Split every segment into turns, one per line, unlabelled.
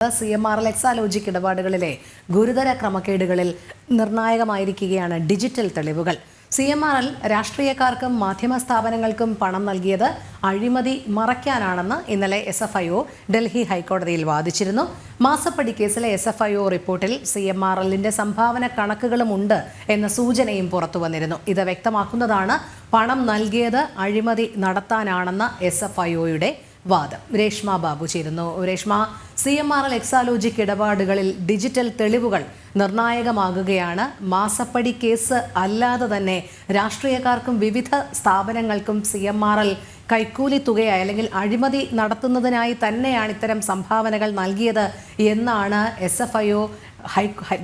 CMRL Exalogic ഇടപാടുകളിലെ ഗുരുതര ക്രമക്കേടുകളിൽ നിർണായകമായിരിക്കുകയാണ് digital തെളിവുകൾ. CMRL രാഷ്ട്രീയക്കാർക്കും മാധ്യമ സ്ഥാപനങ്ങൾക്കും പണം നൽകിയത് അഴിമതി മറയ്ക്കാനാണെന്ന് ഇന്നലെ SFIO ഡൽഹി ഹൈക്കോടതിയിൽ വാദിച്ചിരുന്നു. മാസപ്പടി കേസിലെ SFIO റിപ്പോർട്ടിൽ CMRLന്റെ സംഭാവന കണക്കുകളുമുണ്ട് എന്ന സൂചനയും പുറത്തുവന്നിരുന്നു. ഇത് വ്യക്തമാക്കുന്നതാണ് പണം നൽകിയത് അഴിമതി നടത്താനാണെന്ന SFIOയുടെ വാദം. രേഷ്മ ബാബു ചേരുന്നു. രേഷ്മ, CMRL എക്സാലോജിക് ഇടപാടുകളിൽ ഡിജിറ്റൽ തെളിവുകൾ നിർണായകമാകുകയാണ്. മാസപ്പടി കേസ് അല്ലാതെ തന്നെ രാഷ്ട്രീയക്കാർക്കും വിവിധ സ്ഥാപനങ്ങൾക്കും CMRL കൈക്കൂലി തുകയായി അല്ലെങ്കിൽ അഴിമതി നടത്തുന്നതിനായി തന്നെയാണ് ഇത്തരം സംഭാവനകൾ നൽകിയത് എന്നാണ് SFIO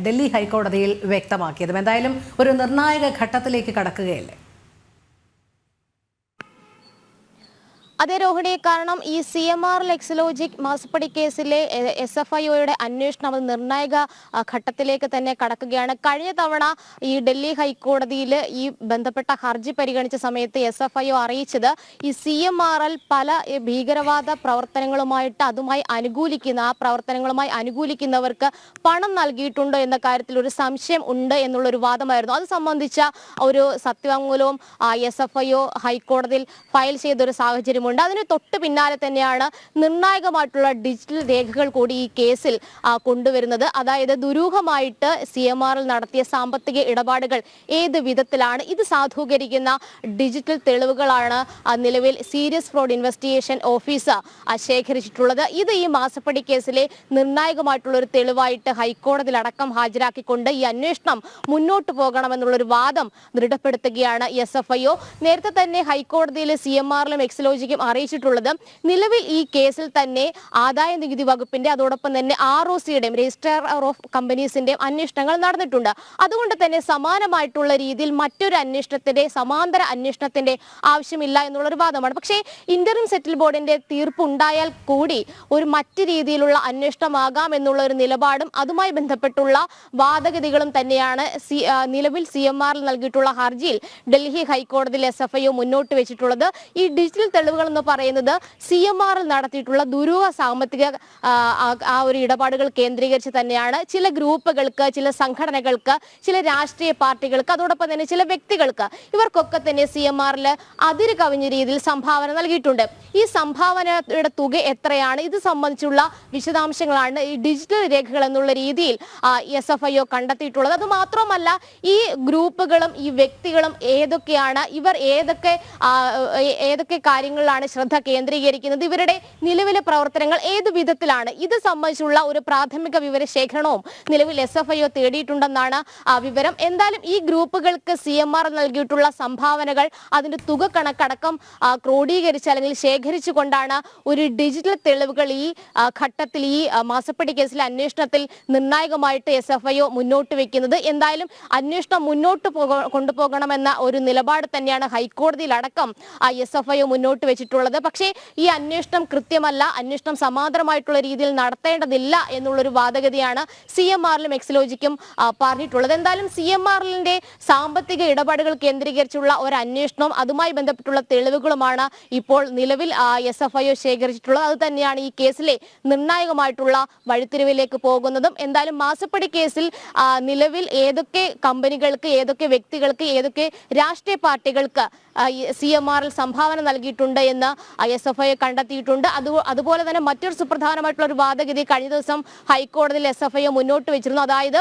ഡൽഹി ഹൈക്കോടതിയിൽ വ്യക്തമാക്കിയത്. എന്തായാലും ഒരു നിർണായക ഘട്ടത്തിലേക്ക് കടക്കുകയല്ലേ?
അതെ രോഹിണി, കാരണം ഈ CMRL എക്സാലോജിക് മാസപ്പടി കേസിലെ SFIOയുടെ അന്വേഷണം അത് നിർണായക ഘട്ടത്തിലേക്ക് തന്നെ കടക്കുകയാണ്. കഴിഞ്ഞ തവണ ഈ ഡൽഹി ഹൈക്കോടതിയിൽ ഈ ബന്ധപ്പെട്ട ഹർജി പരിഗണിച്ച സമയത്ത് SFIO അറിയിച്ചത് ഈ CMRL പല ഭീകരവാദ പ്രവർത്തനങ്ങളുമായിട്ട് അതുമായി അനുകൂലിക്കുന്നവർക്ക് പണം നൽകിയിട്ടുണ്ടോ എന്ന കാര്യത്തിൽ ഒരു സംശയം ഉണ്ട് എന്നുള്ളൊരു വാദമായിരുന്നു. അത് സംബന്ധിച്ച ഒരു സത്യവാങ്മൂലവും SFIO ഹൈക്കോടതിയിൽ ഫയൽ ചെയ്തൊരു സാഹചര്യം. അതിന് തൊട്ട് പിന്നാലെ തന്നെയാണ് നിർണായകമായിട്ടുള്ള ഡിജിറ്റൽ രേഖകൾ കൂടി ഈ കേസിൽ കൊണ്ടുവരുന്നത്. അതായത് ദുരൂഹമായിട്ട് CMRL നടത്തിയ സാമ്പത്തിക ഇടപാടുകൾ ഏത് വിധത്തിലാണ്, ഇത് സാധൂകരിക്കുന്ന ഡിജിറ്റൽ തെളിവുകളാണ് നിലവിൽ സീരിയസ് ഫ്രോഡ് ഇൻവെസ്റ്റിഗേഷൻ ഓഫീസർ ശേഖരിച്ചിട്ടുള്ളത്. ഇത് ഈ മാസപ്പടി കേസിലെ നിർണായകമായിട്ടുള്ള ഒരു തെളിവായിട്ട് ഹൈക്കോടതിയിൽ അടക്കം ഹാജരാക്കിക്കൊണ്ട് ഈ അന്വേഷണം മുന്നോട്ട് പോകണമെന്നുള്ളൊരു വാദം ദൃഢപ്പെടുത്തുകയാണ് SFIO. നേരത്തെ തന്നെ ഹൈക്കോടതിയിൽ CMRL എക്സാലോജിക്കും അറിയിച്ചിട്ടുള്ളത് നിലവിൽ ഈ കേസിൽ തന്നെ ആദായ നികുതി വകുപ്പിന്റെ അതോടൊപ്പം തന്നെ ROCയുടെയും രജിസ്ട്രാർ ഓഫ് കമ്പനീസിന്റെയും അന്വേഷണങ്ങൾ നടന്നിട്ടുണ്ട്. അതുകൊണ്ട് തന്നെ സമാനമായിട്ടുള്ള രീതിയിൽ മറ്റൊരു സമാന്തര അന്വേഷണത്തിന്റെ ആവശ്യമില്ല എന്നുള്ളൊരു വാദമാണ്. പക്ഷേ ഇന്ററിം സെറ്റിൽ ബോർഡിന്റെ തീർപ്പ് ഉണ്ടായാൽ കൂടി ഒരു മറ്റു രീതിയിലുള്ള അന്വേഷണമാകാം എന്നുള്ള ഒരു നിലപാടും അതുമായി ബന്ധപ്പെട്ടുള്ള വാദഗതികളും തന്നെയാണ് നിലവിൽ CMRL നൽകിയിട്ടുള്ള ഹർജിയിൽ ഡൽഹി ഹൈക്കോടതിയിൽ SFIO മുന്നോട്ട് വെച്ചിട്ടുള്ളത്. ഈ ഡിജിറ്റൽ തെളിവുകൾ എന്ന് പറയുന്നത് CMRL നടത്തിയിട്ടുള്ള ദുരൂഹ സാമ്പത്തിക ഒരു ഇടപാടുകൾ കേന്ദ്രീകരിച്ച് തന്നെയാണ് ചില ഗ്രൂപ്പുകൾക്ക്, ചില സംഘടനകൾക്ക്, ചില രാഷ്ട്രീയ പാർട്ടികൾക്ക്, അതോടൊപ്പം തന്നെ ചില വ്യക്തികൾക്ക്, ഇവർക്കൊക്കെ തന്നെ CMRL അതിര് കവിഞ്ഞ രീതിയിൽ സംഭാവന നൽകിയിട്ടുണ്ട്. ഈ സംഭാവനയുടെ തുക എത്രയാണ്, ഇത് സംബന്ധിച്ചുള്ള വിശദാംശങ്ങളാണ് ഈ ഡിജിറ്റൽ രേഖകൾ എന്നുള്ള രീതിയിൽ SFIO കണ്ടെത്തിയിട്ടുള്ളത്. അത് മാത്രമല്ല, ഈ ഗ്രൂപ്പുകളും ഈ വ്യക്തികളും ഏതൊക്കെയാണ്, ഇവർ ഏതൊക്കെ കാര്യങ്ങളിലാണ് ശ്രദ്ധ കേന്ദ്രീകരിക്കുന്നത്, ഇവരുടെ നിലവിലെ പ്രവർത്തനങ്ങൾ ഏത് വിധത്തിലാണ്, ഇത് സംബന്ധിച്ചുള്ള ഒരു പ്രാഥമിക വിവര ശേഖരണവും നിലവിൽ SFIO തേടിയിട്ടുണ്ടെന്നാണ് വിവരം. എന്തായാലും ഈ ഗ്രൂപ്പുകൾക്ക് CMRL നൽകിയിട്ടുള്ള സംഭാവനകൾ അതിന്റെ തുക കണക്കടക്കം ക്രോഡീകരിച്ച് അല്ലെങ്കിൽ ശേഖരിച്ചുകൊണ്ടാണ് ഒരു ഡിജിറ്റൽ തെളിവുകൾ ഈ ഘട്ടത്തിൽ ഈ മാസപ്പടി കേസിലെ അന്വേഷണത്തിൽ നിർണായകമായിട്ട് SFIO മുന്നോട്ട് വെക്കുന്നത്. എന്തായാലും അന്വേഷണം മുന്നോട്ട് കൊണ്ടുപോകണമെന്ന ഒരു നിലപാട് തന്നെയാണ് ഹൈക്കോടതിയിൽ അടക്കം SFIO മുന്നോട്ട് വെച്ചിട്ടുള്ളത്. പക്ഷേ ഈ അന്വേഷണം കൃത്യമല്ല, അന്വേഷണം സമാന്തരമായിട്ടുള്ള രീതിയിൽ നടത്തേണ്ടതില്ല എന്നുള്ളൊരു വാദഗതിയാണ് CMRL എക്സാലോജിക്കും പറഞ്ഞിട്ടുള്ളത്. എന്തായാലും CMRLന്റെ സാമ്പത്തിക ഇടപാടുകൾ കേന്ദ്രീകരിച്ചുള്ള ഒരു അന്വേഷണവും അതുമായി ബന്ധപ്പെട്ടുള്ള തെളിവുകളുമാണ് ഇപ്പോൾ നിലവിൽ SFIO ശേഖരിച്ചിട്ടുള്ളത്. അത് തന്നെയാണ് ഈ കേസിലെ നിർണായകമായിട്ടുള്ള വഴിത്തിരിവിലേക്ക് പോകുന്നതും. എന്തായാലും മാസപ്പടി കേസിൽ നിലവിൽ ഏതൊക്കെ കമ്പനികൾക്ക്, ഏതൊക്കെ വ്യക്തികൾക്ക്, ഏതൊക്കെ രാഷ്ട്രീയ പാർട്ടികൾക്ക് CMRL സംഭാവന നൽകിയിട്ടുണ്ട് എന്ന് SFIO കണ്ടെത്തിയിട്ടുണ്ട്. അതുപോലെ തന്നെ മറ്റൊരു സുപ്രധാനമായിട്ടുള്ള ഒരു വാദഗതി കഴിഞ്ഞ ദിവസം ഹൈക്കോടതിയിൽ SFIO മുന്നോട്ട് വെച്ചിരുന്നു. അതായത്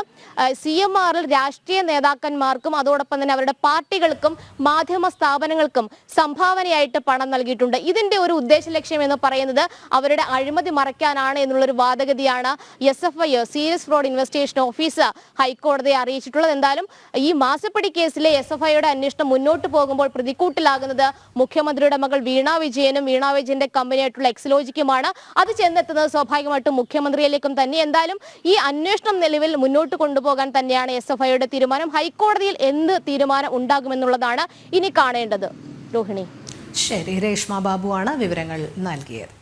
CMRL രാഷ്ട്രീയ നേതാക്കന്മാർക്കും അതോടൊപ്പം തന്നെ അവരുടെ പാർട്ടികൾക്കും മാധ്യമ സ്ഥാപനങ്ങൾക്കും സംഭാവനയായിട്ട് പണം നൽകിയിട്ടുണ്ട്. ഇതിന്റെ ഒരു ഉദ്ദേശ ലക്ഷ്യം എന്ന് പറയുന്നത് അവരുടെ അഴിമതി മറയ്ക്കാനാണ് എന്നുള്ളൊരു വാദഗതിയാണ് SFIO serious fraud investigation officer ഹൈക്കോടതിയെ അറിയിച്ചിട്ടുള്ളത്. എന്തായാലും ഈ മാസപ്പടി കേസിലെ SFIOയുടെ അന്വേഷണം മുന്നോട്ട് പോകുമ്പോൾ പ്രതിക്കൂട്ടിലാകുന്നത് മുഖ്യമന്ത്രിയുടെ മകൾ വീണ വിജയനും വീണ വിജയന്റെ കമ്പനിയായിട്ടുള്ള എക്സാലോജിക്കുമാണ്. അത് ചെന്നെത്തുന്നത് സ്വാഭാവികമായിട്ടും മുഖ്യമന്ത്രിയിലേക്കും തന്നെ. എന്തായാലും ഈ അന്വേഷണം നിലവിൽ മുന്നോട്ട് കൊണ്ടുപോകാൻ തന്നെയാണ് SFIOയുടെ തീരുമാനം. ഹൈക്കോടതിയിൽ എന്ത് തീരുമാനം ഉണ്ടാകുമെന്നുള്ളതാണ് ഇനി കാണേണ്ടത്. രോഹിണി.
ശരി, രേഷ്മ ബാബുവാണ് വിവരങ്ങൾ നൽകിയത്.